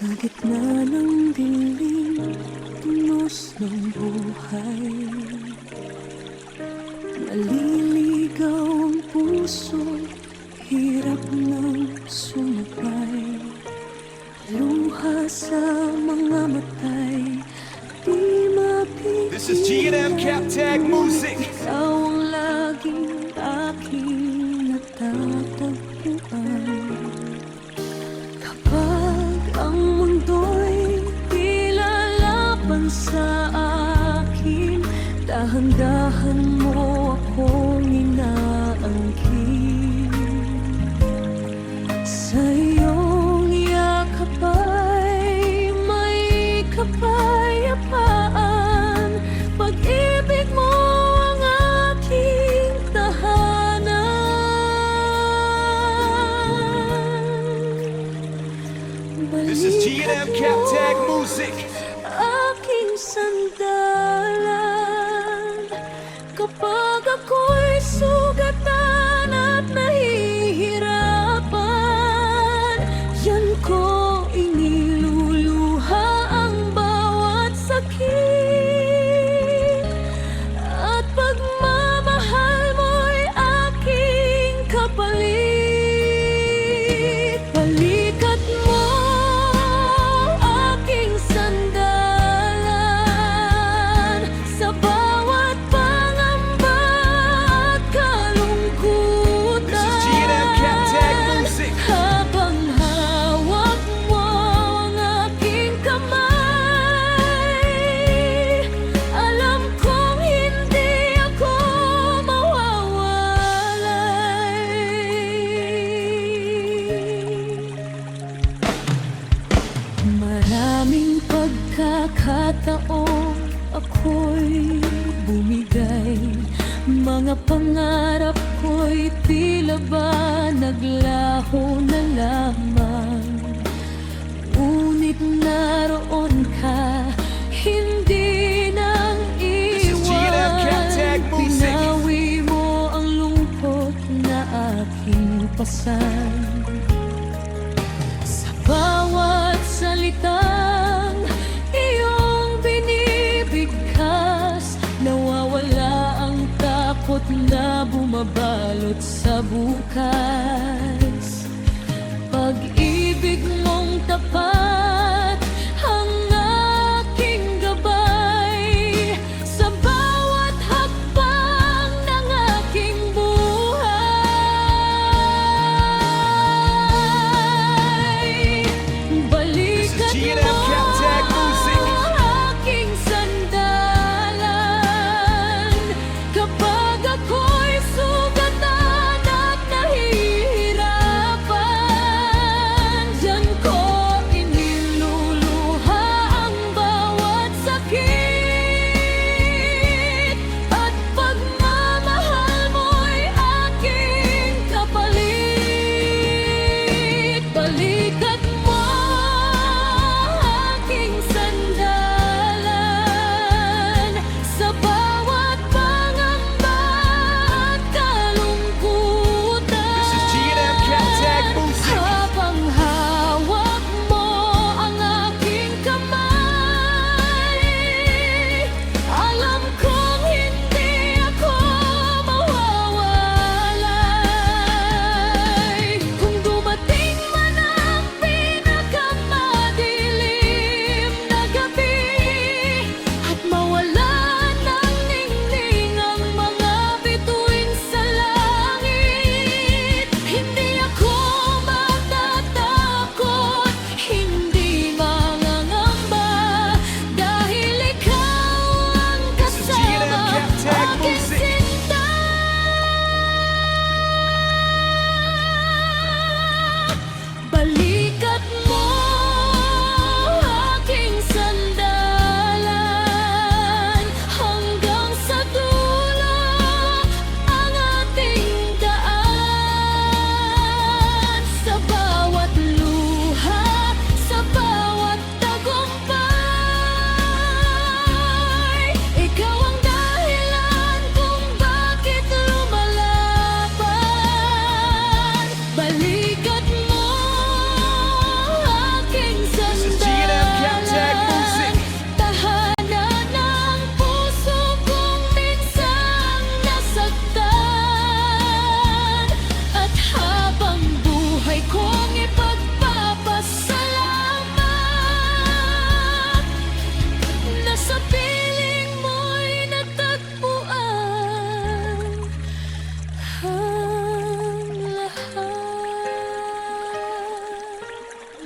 Sa gitna ng dilim, tunos ng buhay, naliligaw ang puso, hirap ng sumabay. Luha sa mga matay, di mapigil. This is G&M Captag Music. Ikaw ang laging aking natatagpuan. Kapag ang mundo'y tila laban sa akin, dahan-dahan mo akong inaangkin. Sa iyong yakap ay may kapayapaan, pag-ibig mo ang aking tahanan. This is G&M Captag Music. Aking sandalan, kapag ako'y sugatan at nahihirapan, yan ko iniluluha ang bawat sakit. At pagmamahal mo'y aking kapalit. Balikat mo, aking sandalan, sa bawat pangamba at kalungkutan. This is G&M Captag Music. Habang hawak mo ang aking kamay, alam kong hindi ako mawawalay. Maraming pagkakataon ako'y bumigay, mga pangarap ko'y tila ba naglaho na lamang. Ngunit naroon ka, hindi nang This is G&M Captag iwan. Music. Pinawi mo ang lungkot na aking pasan. Sa bawat salitang iyong binibigkas, nawawala ang takot na bumabalot sa bukas. Pag-ibig mong tapat ang aking gabay, sa bawat hakbang ng aking buhay. This is Balikat G&M mo, Captag Music. aking sandalan, kapag ako'y sugatan at nahihirapan.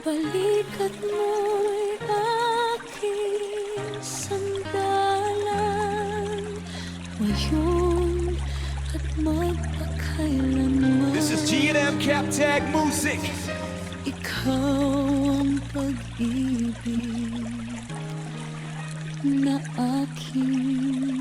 balikat mo'y aking sandalan ngayon at magpakailanman. This is G&M Captag Music. Ikaw ang pag-ibig na aking